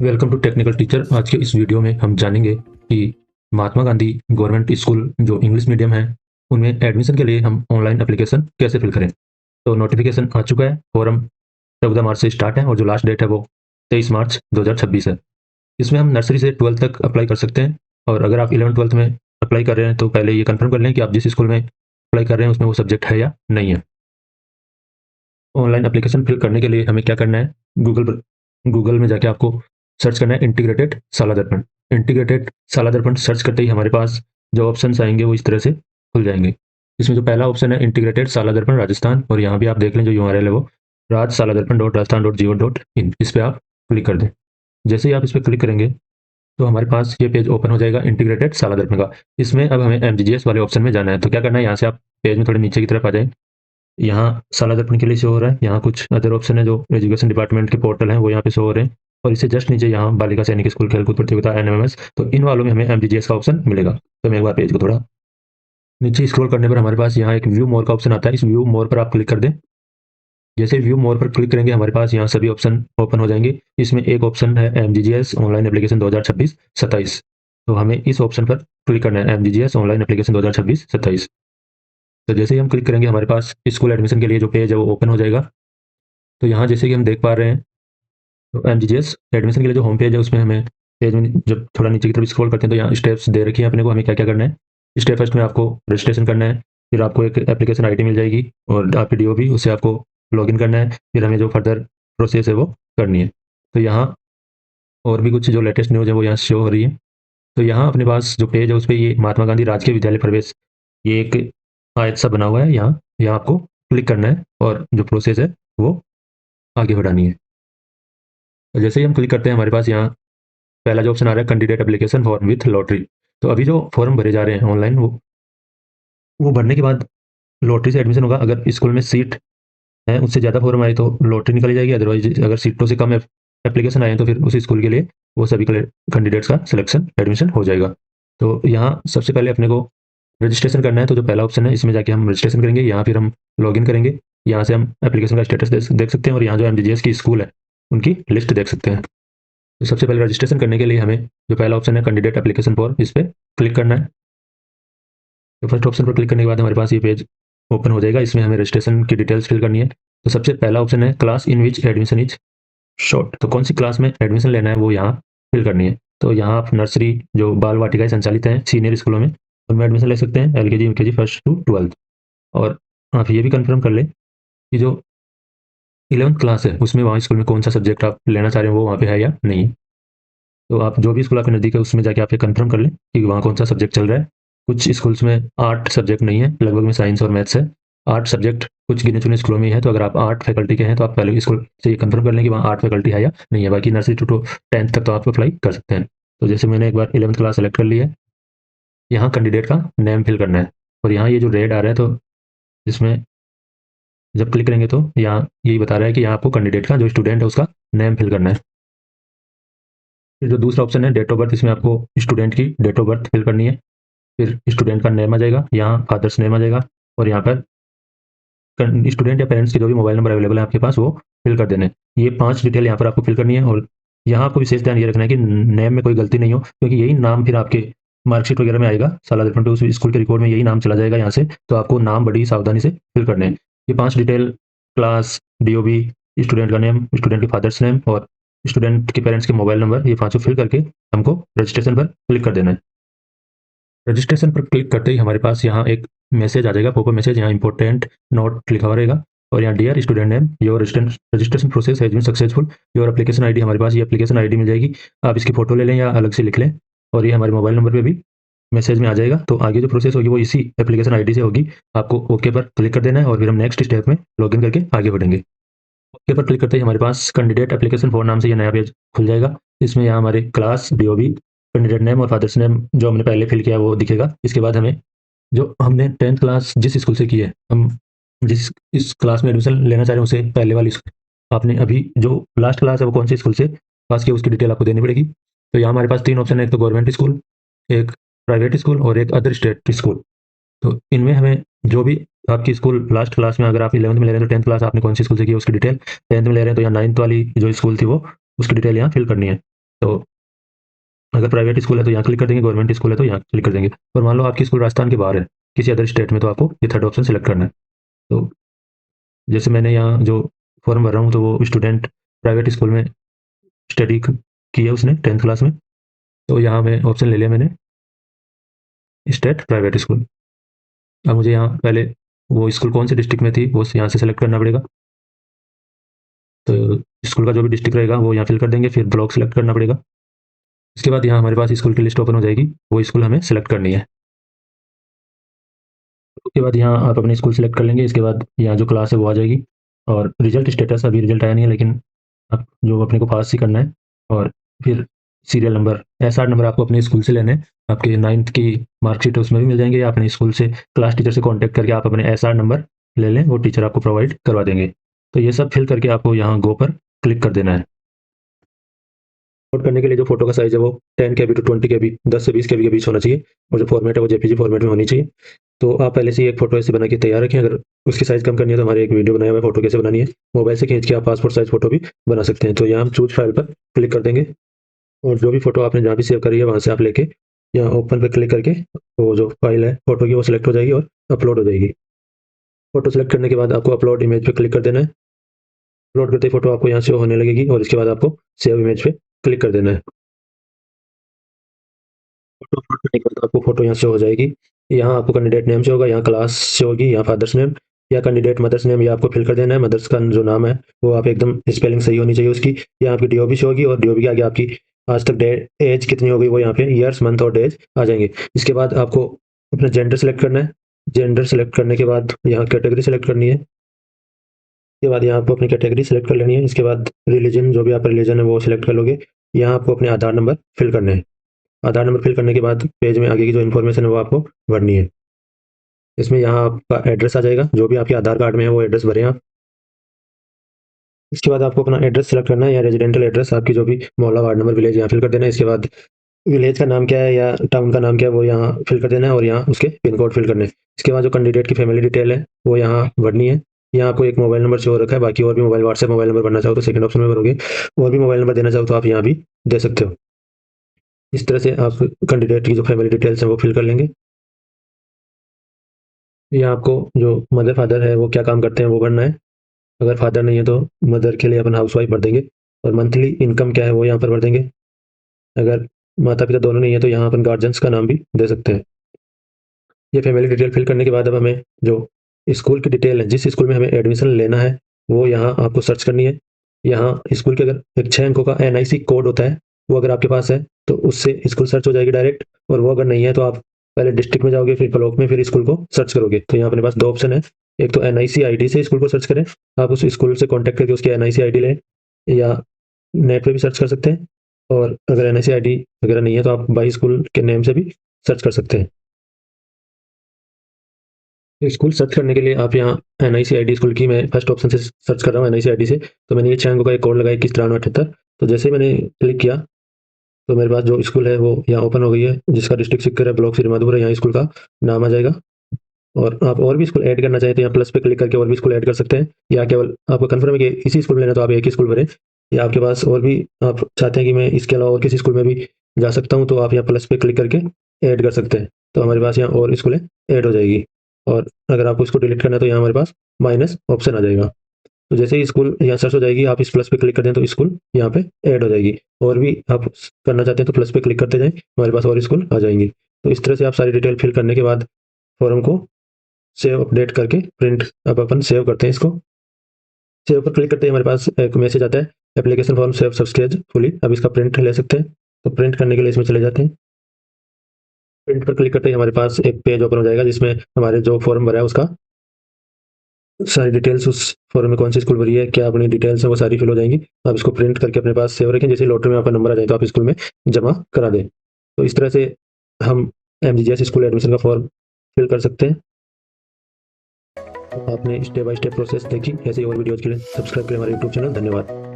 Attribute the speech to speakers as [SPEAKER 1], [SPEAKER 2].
[SPEAKER 1] Welcome to technical teacher. आज के इस वीडियो में हम जानेंगे कि महात्मा गांधी गवर्नमेंट स्कूल जो इंग्लिश मीडियम है उनमें एडमिशन के लिए हम ऑनलाइन एप्लीकेशन कैसे फिल करें। तो नोटिफिकेशन आ चुका है। फॉर्म 14 मार्च से स्टार्ट है और जो लास्ट डेट है वो 23 मार्च 2026 है। इसमें हम नर्सरी से 12th तक अप्लाई कर सकते हैं। और अगर आप 11th-12th में अप्लाई कर रहे हैं तो पहले ये कन्फर्म कर लें कि आप जिस स्कूल में अप्लाई कर रहे हैं उसमें वो सब्जेक्ट है या नहीं है। ऑनलाइन एप्लीकेशन फिल करने के लिए हमें क्या करना है, गूगल में जाके आपको सर्च करना है इंटीग्रेटेड शाला दर्पण। इंटीग्रेटेड शाला दर्पण सर्च करते ही हमारे पास जो ऑप्शंस आएंगे वो इस तरह से खुल जाएंगे। इसमें जो पहला ऑप्शन है इंटीग्रेटेड शाला दर्पण राजस्थान, और यहाँ भी आप देख लें जो URL है वो rajshaladarpan.rajasthan.go.in, इस पर आप क्लिक कर दें। जैसे ही आप इस पर क्लिक करेंगे तो हमारे पास ये पेज ओपन हो जाएगा इंटीग्रेटेड शाला दर्पण का। इसमें अब हमें MGGS वाले ऑप्शन में जाना है। तो क्या करना है, यहाँ से आप पेज में थोड़े नीचे की तरफ आ जाए। यहाँ शाला दर्पण के लिए शो हो रहा है, यहाँ कुछ अदर ऑप्शन है जो एजुकेशन डिपार्टमेंट के पोर्टल हैं वो यहाँ पे शो हो रहे हैं, और इससे जस्ट नीचे यहाँ बालिका सैनिक स्कूल खेलकूद प्रतियोगिता NMMS, तो इन वालों में हमें MGGS का ऑप्शन मिलेगा। तो मैं एक बार पेज को थोड़ा नीचे स्क्रॉल करने पर हमारे पास यहाँ एक व्यू मोर का ऑप्शन आता है। इस व्यू मोर पर आप क्लिक कर दें। जैसे व्यू मोर पर क्लिक करेंगे हमारे पास यहाँ सभी ऑप्शन ओपन हो जाएंगे। इसमें एक ऑप्शन है MGGS ऑनलाइन एप्लीकेशन 2026-27, तो हमें इस ऑप्शन पर क्लिक करना है, MGGS ऑनलाइन एप्लीकेशन 2026-27। तो जैसे ही हम क्लिक करेंगे हमारे पास स्कूल एडमिशन के लिए जो पेज है वो ओपन हो जाएगा। तो यहाँ जैसे कि हम देख पा रहे हैं तो MGGS एडमिशन के लिए जो होम पेज है उसमें हमें पेज में जब थोड़ा नीचे की तरफ स्क्रॉल करते हैं तो यहाँ स्टेप्स दे रखी हैं अपने को, हमें क्या क्या करना है। स्टेप फर्स्ट में आपको रजिस्ट्रेशन करना है, फिर आपको एक एप्लीकेशन ID मिल जाएगी और आपकी DOB, उससे आपको लॉगिन करना है। फिर हमें जो फर्दर प्रोसेस है वो करनी है। तो यहाँ और भी कुछ जो लेटेस्ट न्यूज़ है वो यहाँ शो हो रही है। तो यहाँ अपने पास जो पेज है उस पर ये महात्मा गांधी राजकीय विद्यालय प्रवेश, ये एक आयत सा बना हुआ है। यहाँ यहाँ आपको क्लिक करना है और जो प्रोसेस है वो आगे बढ़ानी है। तो जैसे ही हम क्लिक करते हैं हमारे पास यहाँ पहला जो ऑप्शन आ रहा है candidate application form with lottery. तो अभी जो फॉर्म भरे जा रहे हैं ऑनलाइन वो भरने के बाद लॉटरी से एडमिशन होगा। अगर स्कूल में सीट है उससे ज़्यादा फॉर्म आए तो लॉटरी निकाली जाएगी, अदरवाइज अगर सीटों से कम एप्लीकेशन आए तो फिर उस स्कूल के लिए वो सभी कैंडिडेट्स का सिलेक्शन एडमिशन हो जाएगा। तो यहाँ सबसे पहले अपने को रजिस्ट्रेशन करना है। तो जो पहला ऑप्शन है इसमें जाके हम रजिस्ट्रेशन करेंगे, यहाँ फिर हम लॉगिन करेंगे। यहाँ से हम एप्लीकेशन का स्टेटस देख सकते हैं और यहाँ जो MGGS की स्कूल है उनकी लिस्ट देख सकते हैं। तो सबसे पहले रजिस्ट्रेशन करने के लिए हमें जो पहला ऑप्शन है कैंडिडेट एप्लीकेशन फॉर्म, इस पर क्लिक करना है। तो फर्स्ट ऑप्शन पर क्लिक करने के बाद हमारे पास ये पेज ओपन हो जाएगा। इसमें हमें रजिस्ट्रेशन की डिटेल्स फिल करनी है। तो सबसे पहला ऑप्शन है class in which admission is short, तो कौन सी क्लास में एडमिशन लेना है वो यहाँ फिल करनी है। तो यहाँ आप नर्सरी जो बाल वाटिकाएं संचालित हैं सीनियर स्कूलों में उनमें एडमिशन ले सकते हैं, LKG UKG 1st to 12th। और आप ये भी कंफर्म कर लें कि जो 11th क्लास है उसमें वहाँ स्कूल में कौन सा सब्जेक्ट आप लेना चाह रहे हैं वो वहाँ पे है या नहीं। तो आप जो भी स्कूल आपके नज़दीक है उसमें जाके आप ये कंफर्म कर लें कि वहाँ कौन सा सब्जेक्ट चल रहा है। कुछ स्कूल्स में 8 सब्जेक्ट नहीं है, लगभग में साइंस और मैथ्स है। 8 सब्जेक्ट कुछ गिने चुने स्कूलों में ही है। तो अगर आप 8 फैकल्टी के हैं तो आप पहले स्कूल से ये कंफर्म कर लें कि वहाँ 8 फैकल्टी है या नहीं है। बाकी नर्सरी टू 10th तक तो आप अप्लाई कर सकते हैं। तो जैसे मैंने एक बार 11th क्लास सेलेक्ट कर ली है, यहाँ कैंडिडेट का नेम फिल करना है। और यहाँ ये जो रेड आ रहा है तो इसमें जब क्लिक करेंगे तो यहाँ यही बता रहा है कि यहाँ आपको कैंडिडेट का जो स्टूडेंट है उसका नेम फिल करना है। फिर जो दूसरा ऑप्शन है डेट ऑफ बर्थ, इसमें आपको स्टूडेंट की डेट ऑफ बर्थ फिल करनी है। फिर स्टूडेंट का नेम आ जाएगा, यहाँ फादर्स नेम आ जाएगा, और यहाँ पर स्टूडेंट या पेरेंट्स के जो भी मोबाइल नंबर अवेलेबल है आपके पास वो फिल कर देने। ये 5 डिटेल यहाँ पर आपको फिल करनी है। और यहाँ आपको विशेष ध्यान ये रखना है कि नेम में कोई गलती नहीं हो, क्योंकि यही नाम फिर आपके मार्कशीट वगैरह में आएगा। शाला दर्पण पे उस स्कूल के रिकॉर्ड में यही नाम चला जाएगा यहाँ से, तो आपको नाम बड़ी सावधानी से फिल करने हैं। ये 5 डिटेल क्लास, DOB, स्टूडेंट का नेम, स्टूडेंट के फादर्स नेम और स्टूडेंट के पेरेंट्स के मोबाइल नंबर, ये 5 फिल करके हमको रजिस्ट्रेशन पर क्लिक कर देना है। रजिस्ट्रेशन पर क्लिक करते ही हमारे पास यहाँ एक मैसेज आ जाएगा, पॉपअप मैसेज। यहाँ इंपॉर्टेंट नोट लिखा हुआ रहेगा और यहाँ dear student name, your registration process has been successful, your application ID, हमारे पास ये एप्लीकेशन ID मिल जाएगी। आप इसकी फोटो ले लें या अलग से लिख लें, और ये हमारे मोबाइल नंबर पे भी मैसेज में आ जाएगा। तो आगे जो प्रोसेस होगी वो इसी एप्लीकेशन ID से होगी। आपको ओके पर क्लिक कर देना है और फिर हम नेक्स्ट स्टेप में लॉगिन करके आगे बढ़ेंगे। ओके पर क्लिक करते ही हमारे पास कैंडिडेट एप्लीकेशन फॉर नाम से ये नया पेज खुल जाएगा। इसमें यहाँ हमारे क्लास, DOB, कैंडिडेट नेम और फादर्स नेम जो हमने पहले फिल किया है वो दिखेगा। इसके बाद हमें जो हमने 10th क्लास जिस स्कूल से की है, हम जिस इस क्लास में एडमिशन लेना चाह रहे हैं उसे पहले वाली आपने अभी जो लास्ट क्लास है वो कौन से स्कूल से पास किया उसकी डिटेल आपको देनी पड़ेगी। तो यहाँ हमारे पास 3 ऑप्शन है, एक तो गवर्नमेंट स्कूल, एक प्राइवेट स्कूल और एक अदर स्टेट स्कूल। तो इनमें हमें जो भी आपकी स्कूल लास्ट क्लास में, अगर आप 11th में ले रहे हैं तो 10th क्लास आपने कौन सी स्कूल से की उसकी डिटेल, 10th में ले रहे हैं तो यहाँ 9th वाली जो स्कूल थी वो उसकी डिटेल यहाँ फिल करनी है। तो अगर प्राइवेट स्कूल है तो यहाँ क्लिक कर देंगे, गवर्नमेंट स्कूल है तो यहाँ क्लिक कर देंगे। और मान लो आपकी स्कूल राजस्थान के बाहर है, किसी अदर स्टेट में, तो आपको ये थर्ड ऑप्शन सेलेक्ट करना है। तो जैसे मैंने यहाँ जो फॉर्म भर रहा हूँ, तो वो स्टूडेंट प्राइवेट स्कूल में स्टडी की है उसने 10th क्लास में, तो यहाँ मैं ऑप्शन ले लिया मैंने, स्टेट प्राइवेट स्कूल। अब मुझे यहाँ पहले वो स्कूल कौन सी डिस्ट्रिक्ट में थी वो यहाँ से सेलेक्ट करना पड़ेगा। तो स्कूल का जो भी डिस्ट्रिक्ट रहेगा वो यहाँ फिल कर देंगे, फिर ब्लॉक सेलेक्ट करना पड़ेगा। इसके बाद यहाँ हमारे पास स्कूल की लिस्ट ओपन हो जाएगी, वो स्कूल हमें सेलेक्ट करनी है। उसके बाद यहाँ आप अपने स्कूल सेलेक्ट कर लेंगे, इसके बाद यहाँ जो क्लास है वो आ जाएगी, और रिजल्ट स्टेटस अभी रिजल्ट आया नहीं है, लेकिन आप जो अपने को पास ही करना है। और फिर सीरियल नंबर, SR नंबर आपको अपने स्कूल से लेने हैं, आपके 9th की मार्कशीट है उसमें भी मिल जाएंगे, या अपने स्कूल से क्लास टीचर से कॉन्टैक्ट करके आप अपने SR नंबर ले लें, वो टीचर आपको प्रोवाइड करवा देंगे। तो ये सब फिल करके आपको यहाँ गो पर क्लिक कर देना है। अपलोड करने के लिए जो फोटो का साइज है वो 10 KB टू 20 KB, 10 से 20 KB के बीच होना चाहिए, और जो फॉर्मेट है वो JPG फॉर्मेट में होनी चाहिए। तो आप पहले से ही एक फोटो ऐसे बना के तैयार रखें। अगर उसकी साइज कम करनी है तो हमारे एक वीडियो बनाया हुआ है फोटो कैसे बनानी है, मोबाइल से खींच के आप पासपोर्ट साइज फोटो भी बना सकते हैं। तो यहाँ हम चूज फाइल पर क्लिक कर देंगे, और जो भी फोटो आपने जहाँ भी सेव करी है वहाँ से आप लेके यहाँ ओपन पर क्लिक करके वो जो फाइल है फोटो की वो सिलेक्ट हो जाएगी और अपलोड हो जाएगी। फोटो सेलेक्ट करने के बाद आपको अपलोड इमेज पे क्लिक कर देना है। अपलोड करते ही फोटो आपको यहाँ से होने लगेगी, और इसके बाद आपको सेव इमेज पे क्लिक कर देना है। फोटो अपलोड करने के बाद आपको फोटो यहाँ से हो जाएगी। यहाँ आपको कैंडिडेट नेम से होगा, यहाँ क्लास से होगी, यहाँ फादर्स नेम या कैंडिडेट मदर्स नेम, ये आपको फिल कर देना है। मदर्स का जो नाम है वो आप एकदम स्पेलिंग सही होनी चाहिए उसकी। यहाँ आपकी DOB से होगी, और DOB के आगे आपकी आज तक एज कितनी हो गई वो यहाँ पे ईयर्स मंथ और डेज आ जाएंगे। इसके बाद आपको अपना जेंडर सेलेक्ट करना है। जेंडर सेलेक्ट करने के बाद यहाँ कैटेगरी सेलेक्ट करनी है। इसके बाद यहाँ आपको अपनी कैटेगरी सेलेक्ट कर लेनी है। इसके बाद रिलीजन, जो भी आपका रिलीजन है वो सिलेक्ट कर लोगे। यहाँ आपको अपने आधार नंबर फिल करने हैं। आधार नंबर फिल करने के बाद पेज में आगे की जो इन्फॉर्मेशन है वो आपको भरनी है। इसमें यहाँ आपका एड्रेस आ जाएगा, जो भी आपके आधार कार्ड में है वो एड्रेस भरें आप। इसके बाद आपको अपना एड्रेस सेलेक्ट करना है, या रेजिडेंटल एड्रेस आपकी जो भी मोहल्ला, वार्ड नंबर, विलेज यहाँ फिल कर देना है। इसके बाद विलेज का नाम क्या है या टाउन का नाम क्या है वो यहाँ फिल कर देना है, और यहाँ उसके पिन कोड फिल करने हैं। इसके बाद जो कैंडिडेट की फैमिली डिटेल है वो यहाँ भरनी है। यहाँ आपको एक मोबाइल नंबर शो हो रखा है, बाकी और भी मोबाइल, व्हाट्सएप मोबाइल नंबर भरना चाहो तो सेकंड ऑप्शन में भरोगे, और भी मोबाइल नंबर देना चाहो तो आप यहाँ भी दे सकते हो। इस तरह से आप कैंडिडेट की जो फैमिली डिटेल्स हैं वो फिल कर लेंगे। ये आपको जो मदर फादर है वो क्या काम करते हैं वो भरना है। अगर फादर नहीं है तो मदर के लिए अपन हाउस वाइफ भर देंगे, और मंथली इनकम क्या है वो यहाँ पर भर देंगे। अगर माता पिता दोनों नहीं है तो यहाँ अपन गार्जियंस का नाम भी दे सकते हैं। ये फैमिली डिटेल फिल करने के बाद अब हमें जो स्कूल की डिटेल है, जिस स्कूल में हमें एडमिशन लेना है वो यहाँ आपको सर्च करनी है। यहाँ स्कूल के अगर एक 6 अंकों का NIC कोड होता है, वो अगर आपके पास है तो उससे स्कूल सर्च हो जाएगी डायरेक्ट, और वो अगर नहीं है तो आप पहले डिस्ट्रिक्ट में जाओगे, फिर ब्लॉक में, फिर स्कूल को सर्च करोगे। तो यहाँ अपने पास 2 ऑप्शन है, एक तो NIC ID से स्कूल को सर्च करें, आप उस स्कूल से कॉन्टैक्ट करके उसकी NIC ID लें, या नेट पे भी सर्च कर सकते हैं। और अगर NIC ID वगैरह नहीं है तो आप बाई स्कूल के नेम से भी सर्च कर सकते हैं। स्कूल सर्च करने के लिए आप यहाँ NIC ID स्कूल की, मैं फर्स्ट ऑप्शन से सर्च कर रहा हूँ NIC ID से, तो मैंने ये 6 अंकों का एक कोड लगाया 219378। तो जैसे ही मैंने क्लिक किया तो मेरे पास जो स्कूल है वो यहाँ ओपन हो गई है, जिसका डिस्ट्रिक्ट सिक्कर है, ब्लॉक श्रीमाधोपुर है, यहाँ स्कूल का नाम आ जाएगा। और आप और भी स्कूल ऐड करना चाहें तो यहाँ प्लस पे क्लिक करके और भी स्कूल ऐड कर सकते हैं, या केवल आपको कंफर्म है कि इसी स्कूल में लेना तो आप एक ही स्कूल भरें, या आपके पास और भी आप चाहते हैं कि मैं इसके अलावा और किसी स्कूल में भी जा सकता हूँ तो आप यहाँ प्लस पे क्लिक करके ऐड कर सकते हैं। तो हमारे पास यहाँ और स्कूलें ऐड हो जाएगी, और अगर आपको इसको डिलीट करना है तो यहाँ हमारे पास माइनस ऑप्शन आ जाएगा। तो जैसे ही स्कूल यहाँ सर्च हो जाएगी, आप इस प्लस पे क्लिक कर दें तो स्कूल यहाँ पे ऐड हो जाएगी। और भी आप करना चाहते हैं तो प्लस पे क्लिक करते जाएं, हमारे पास और स्कूल आ जाएंगी। तो इस तरह से आप सारी डिटेल फिल करने के बाद फॉर्म को सेव अपडेट करके प्रिंट, अब अपन सेव करते हैं इसको। सेव पर क्लिक करते ही हमारे पास एक मैसेज आता है, एप्लीकेशन फॉर्म सेव सक्सेसफुली। अब इसका प्रिंट ले सकते हैं, तो प्रिंट करने के लिए इसमें चले जाते हैं। प्रिंट पर क्लिक करते ही हमारे पास एक पेज ओपन हो जाएगा, जिसमें हमारे जो फॉर्म भरा है उसका सारी डिटेल्स, उस फॉर्म में कौन सी स्कूल भरी है, क्या अपनी डिटेल्स है, वो सारी फिल हो जाएंगी। आप इसको प्रिंट करके अपने पास सेव रखें, जैसे लॉटरी में आपका नंबर आ जाए तो आप स्कूल में जमा करा दें। तो इस तरह से हम MGGS स्कूल एडमिशन का फॉर्म फिल कर सकते हैं। आपने स्टेप बाय स्टेप प्रोसेस देखी, ऐसे ही और वीडियोज के लिए सब्सक्राइब करें हमारे यूट्यूब चैनल। धन्यवाद।